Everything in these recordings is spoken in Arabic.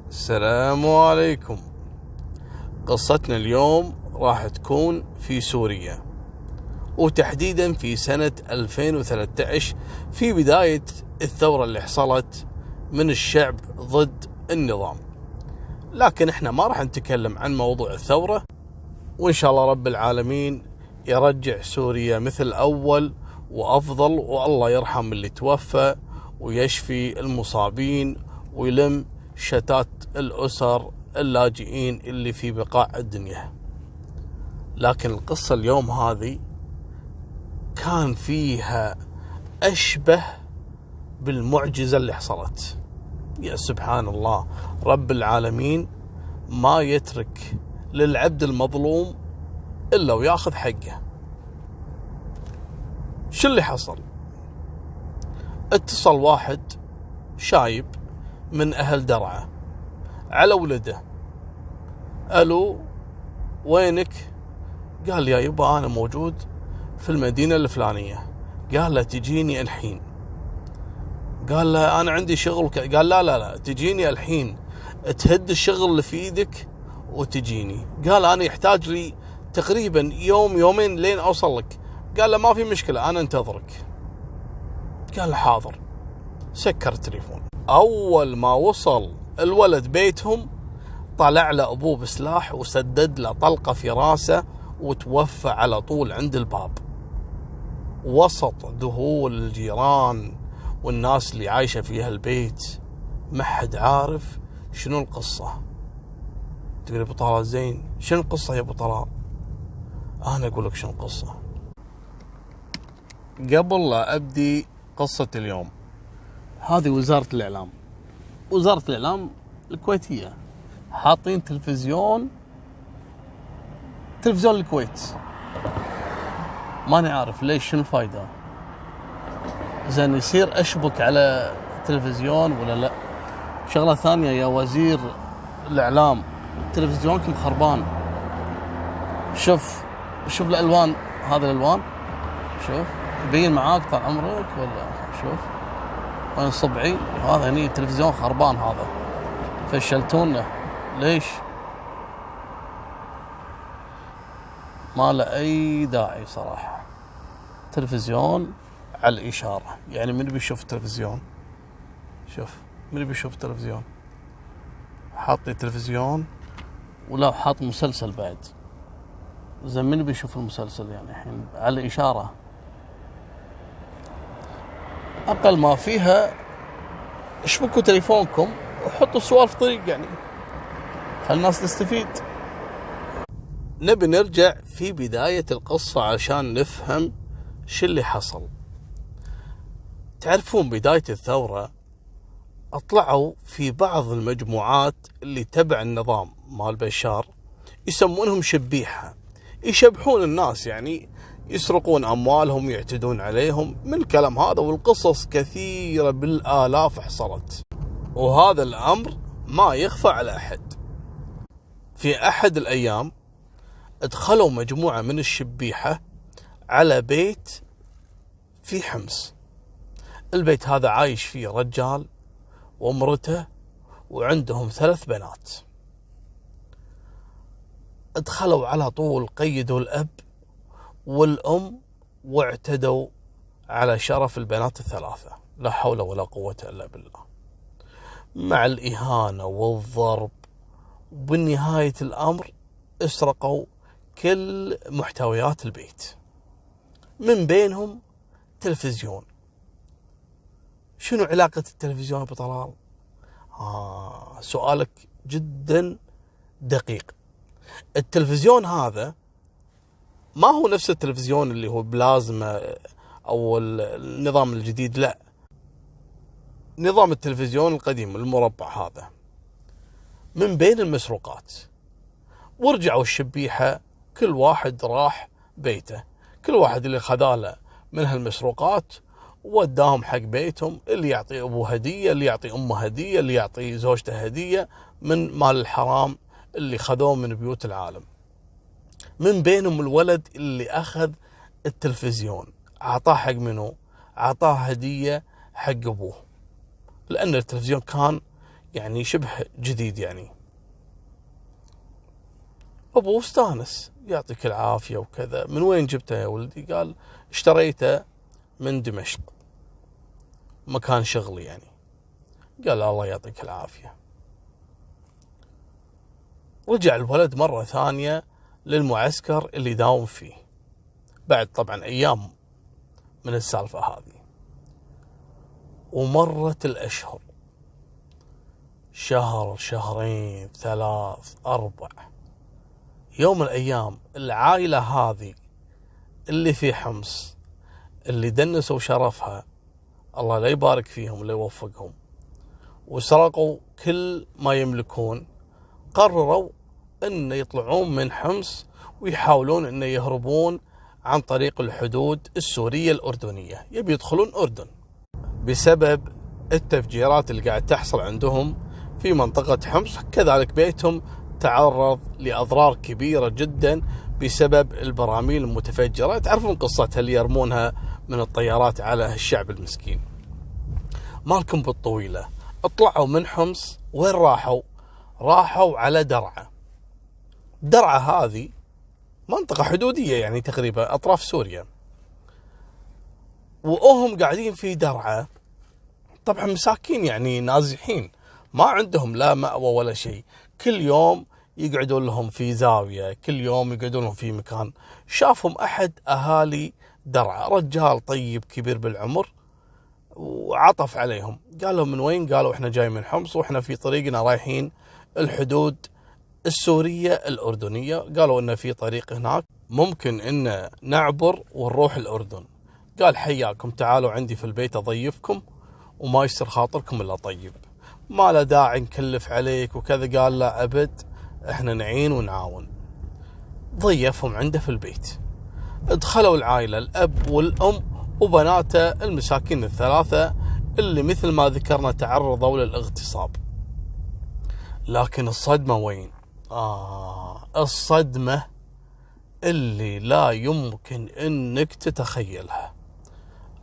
السلام عليكم. قصتنا اليوم راح تكون في سوريا، وتحديدا في سنة 2013 في بداية الثورة اللي حصلت من الشعب ضد النظام. لكن احنا ما راح نتكلم عن موضوع الثورة، وإن شاء الله رب العالمين يرجع سوريا مثل أول وأفضل، والله يرحم اللي توفى ويشفي المصابين ويلم شتات الأسر اللاجئين اللي في بقاع الدنيا. لكن القصة اليوم هذه كان فيها أشبه بالمعجزة اللي حصلت. يا سبحان الله، رب العالمين ما يترك للعبد المظلوم إلا وياخذ حقه. شو اللي حصل؟ اتصل واحد شايب من أهل درعا على ولده. ألو، وينك؟ قال يا يبا أنا موجود في المدينة الفلانية. قال له تجيني الحين. قال له أنا عندي شغل. قال لا تجيني الحين، تهد الشغل اللي في إيدك وتجيني. قال أنا يحتاج لي تقريبا يوم يومين لين أوصل لك. قال له ما في مشكلة أنا انتظرك. قال له حاضر. سكر التليفون. أول ما وصل الولد بيتهم طلع له أبوه بسلاح وسدد له طلقة في راسه وتوفى على طول عند الباب، وسط ذهول الجيران والناس اللي عايشة في هالبيت. ما حد عارف شنو القصة. تقول أبو طلال زين شنو القصة يا أبو طلال؟ أنا أقول لك شنو القصة. قبل لا أبدي قصة اليوم، هذه وزارة الإعلام الكويتية حاطين تلفزيون الكويت. ماني عارف ليش، شنو الفايدة؟ زين يصير أشبك على تلفزيون ولا لا؟ شغلة ثانية يا وزير الإعلام، تلفزيونكم خربان. شوف الألوان، هذا الألوان شوف يبين معاك طال عمرك ولا شوف وين صبعي؟ هذا هني التلفزيون خربان، هذا فشلتونا. ليش؟ ما له أي داعي صراحة. تلفزيون على الإشارة، يعني من بيشوف التلفزيون؟ شوف من بيشوف التلفزيون؟ حاطي تلفزيون ولا حاط مسلسل بعد. زين من بيشوف المسلسل يعني الحين على الإشارة؟ أقل ما فيها اشبكوا تليفونكم وحطوا السؤال في طريق، يعني خلي الناس تستفيد. نبي نرجع في بداية القصة عشان نفهم شو اللي حصل. تعرفون بداية الثورة أطلعوا في بعض المجموعات اللي تبع النظام مال بشار، يسمونهم شبيحة، يشبحون الناس، يعني يسرقون أموالهم، يعتدون عليهم من الكلام هذا. والقصص كثيرة بالآلاف حصلت، وهذا الأمر ما يخفى على أحد. في أحد الأيام ادخلوا مجموعة من الشبيحة على بيت في حمص. البيت هذا عايش فيه رجال ومرته وعندهم 3 بنات. ادخلوا على طول، قيدوا الأب والأم واعتدوا على شرف البنات ال3. لا حول ولا قوة إلا بالله، مع الإهانة والضرب. وبالنهاية الأمر اسرقوا كل محتويات البيت، من بينهم تلفزيون. شنو علاقة التلفزيون بطلال؟ سؤالك جدا دقيق. التلفزيون هذا ما هو نفس التلفزيون اللي هو بلازما أو النظام الجديد، لا، نظام التلفزيون القديم المربع هذا. من بين المسروقات ورجعوا الشبيحة، كل واحد راح بيته، كل واحد اللي خذاله من هالمسروقات وداهم حق بيتهم. اللي يعطي أبوه هدية، اللي يعطي أمه هدية، اللي يعطي زوجته هدية من مال الحرام اللي خذوه من بيوت العالم. من بينهم الولد اللي أخذ التلفزيون، عطاه حق منه؟ عطاه هدية حق أبوه، لأن التلفزيون كان يعني شبه جديد يعني. أبوه استانس، يعطيك العافية وكذا. من وين جبته يا ولدي؟ قال اشتريته من دمشق، مكان شغلي يعني. قال الله يعطيك العافية. رجع الولد مرة ثانية للمعسكر اللي داوم فيه بعد طبعا أيام من السالفة هذه. ومرت الأشهر، شهر، شهرين، 3، 4. يوم من الأيام العائلة هذه اللي في حمص، اللي دنسوا شرفها، الله لا يبارك فيهم ولا يوفقهم، وسرقوا كل ما يملكون، قرروا أن يطلعون من حمص ويحاولون أن يهربون عن طريق الحدود السورية الأردنية. يبي يدخلون أردن بسبب التفجيرات اللي قاعد تحصل عندهم في منطقة حمص. كذلك بيتهم تعرض لأضرار كبيرة جدا بسبب البراميل المتفجرة. تعرفون قصتها اللي يرمونها من الطيارات على الشعب المسكين. مالكم بالطويلة، اطلعوا من حمص. وين راحوا؟ راحوا على درعا. درعا هذه منطقة حدودية يعني تقريبا أطراف سوريا. وهم قاعدين في درعا طبعا مساكين يعني نازحين، ما عندهم لا مأوى ولا شيء. كل يوم يقعدون لهم في زاوية، كل يوم يقعدون لهم في مكان. شافهم أحد أهالي درعا، رجال طيب كبير بالعمر، وعطف عليهم. قال لهم من وين؟ قالوا احنا جاي من حمص واحنا في طريقنا رايحين الحدود السورية الأردنية. قالوا إن في طريق هناك ممكن إن نعبر ونروح الأردن. قال حياكم، تعالوا عندي في البيت أضيفكم وما يصير خاطركم إلا طيب، ما له داعي نكلف عليك وكذا. قال لا أبد، إحنا نعين ونعاون. ضيفهم عنده في البيت. ادخلوا العائلة، الأب والأم وبناته المساكين الثلاثة اللي مثل ما ذكرنا تعرضوا للاغتصاب. لكن الصدمة وين؟ الصدمة اللي لا يمكن انك تتخيلها.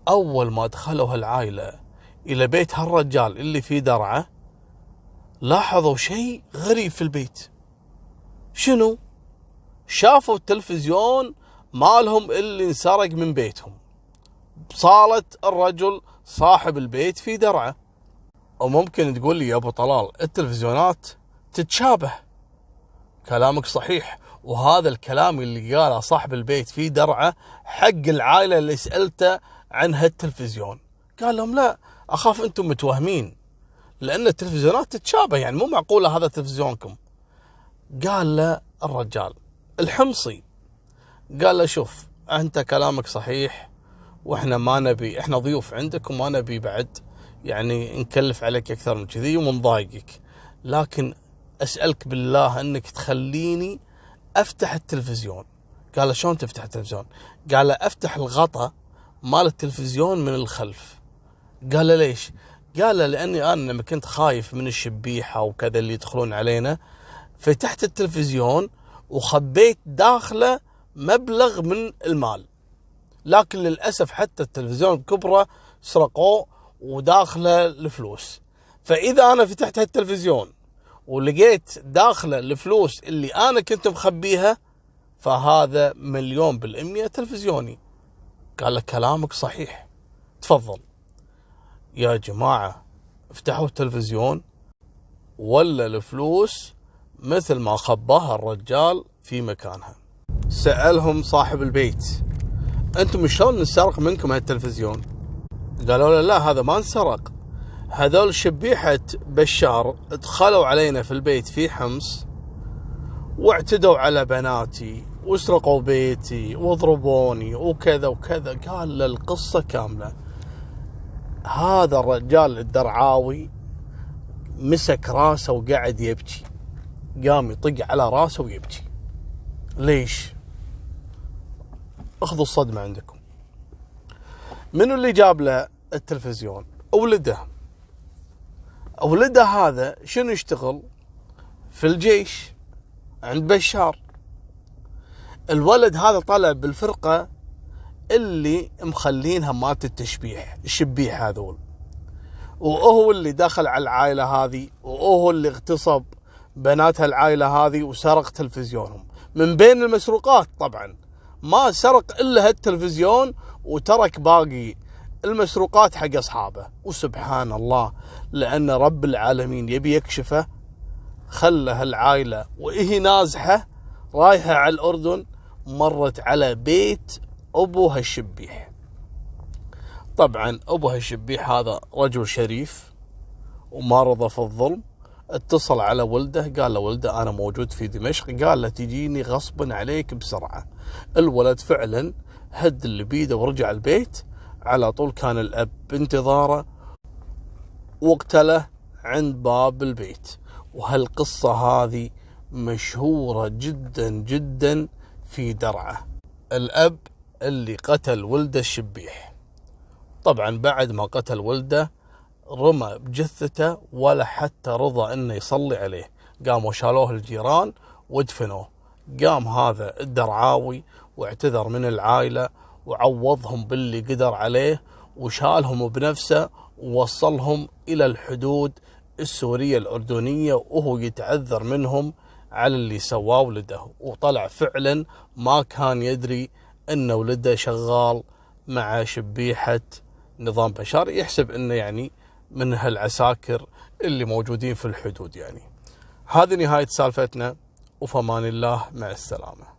اول ما دخلوا هالعائلة الى بيت هالرجال اللي في درعا، لاحظوا شيء غريب في البيت. شنو؟ شافوا التلفزيون مالهم اللي انسرق من بيتهم بصالة الرجل صاحب البيت في درعا. وممكن تقول لي يا ابو طلال التلفزيونات تتشابه. كلامك صحيح، وهذا الكلام اللي قاله صاحب البيت في درعا حق العائلة اللي سألته عن هالتلفزيون. قال لهم لا، أخاف أنتم متوهمين، لأن التلفزيونات تتشابه، يعني مو معقولة هذا تلفزيونكم. قال له الرجال الحمصي، قال له شوف أنت كلامك صحيح، وإحنا ما نبي، إحنا ضيوف عندك وما نبي بعد يعني نكلف عليك أكثر من كذي ومنضايقك، لكن أسألك بالله أنك تخليني أفتح التلفزيون. قال له شلون تفتح التلفزيون؟ قال له أفتح الغطاء مال التلفزيون من الخلف. قال له ليش؟ قال له لأني أنا لما كنت خايف من الشبيحة وكذا اللي يدخلون علينا، فتحت التلفزيون وخبيت داخله مبلغ من المال، لكن للأسف حتى التلفزيون بكبره سرقوه وداخله الفلوس. فإذا أنا فتحت هالتلفزيون ولقيت داخله الفلوس اللي أنا كنت مخبيها، فهذا 100% تلفزيوني. قال لك كلامك صحيح، تفضل. يا جماعة افتحوا التلفزيون، ولا الفلوس مثل ما خباها الرجال في مكانها. سألهم صاحب البيت أنتم شلون نسرق منكم هالتلفزيون؟ قالوا له لا، هذا ما انسرق، هذول شبيحة بشار دخلوا علينا في البيت في حمص واعتدوا على بناتي وسرقوا بيتي وضربوني وكذا وكذا. قال له القصة كاملة. هذا الرجال الدرعاوي مسك راسه وقعد يبكي، قام يطق على راسه ويبكي. ليش؟ اخذوا الصدمة عندكم. منو اللي جاب له التلفزيون؟ ولده هذا شنو يشتغل؟ في الجيش عند بشار. الولد هذا طلع بالفرقة اللي مخلينها مات التشبيح، الشبيح هذول. وهو اللي دخل على العائلة هذه، وهو اللي اغتصب بنات العائلة هذه وسرق تلفزيونهم. من بين المسروقات طبعا ما سرق إلا هالتلفزيون، وترك باقي المسروقات حق أصحابه. وسبحان الله، لأن رب العالمين يبي يكشفه، خلى هالعائلة وإهي نازحة رايحة على الأردن، مرت على بيت أبو هالشبيح. طبعا أبو هالشبيح هذا رجل شريف وما رضى في الظلم. اتصل على ولده، قال له ولده أنا موجود في دمشق، قال له تجيني غصبا عليك بسرعة. الولد فعلا هد اللي بيده ورجع البيت. على طول كان الأب بانتظاره واقتله عند باب البيت. وهالقصة هذه مشهورة جدا جدا في درعا. الأب اللي قتل ولده الشبيح، طبعا بعد ما قتل ولده رمى بجثته ولا حتى رضى انه يصلي عليه. قاموا شالوه الجيران ودفنوه. قام هذا الدرعاوي واعتذر من العائلة وعوضهم باللي قدر عليه، وشالهم بنفسه ووصلهم إلى الحدود السورية الأردنية، وهو يتعذر منهم على اللي سواه ولده. وطلع فعلا ما كان يدري أن ولده شغال مع شبيحة نظام بشار، يحسب أنه يعني من هالعساكر اللي موجودين في الحدود. يعني هذه نهاية سالفتنا، وفمان الله، مع السلامة.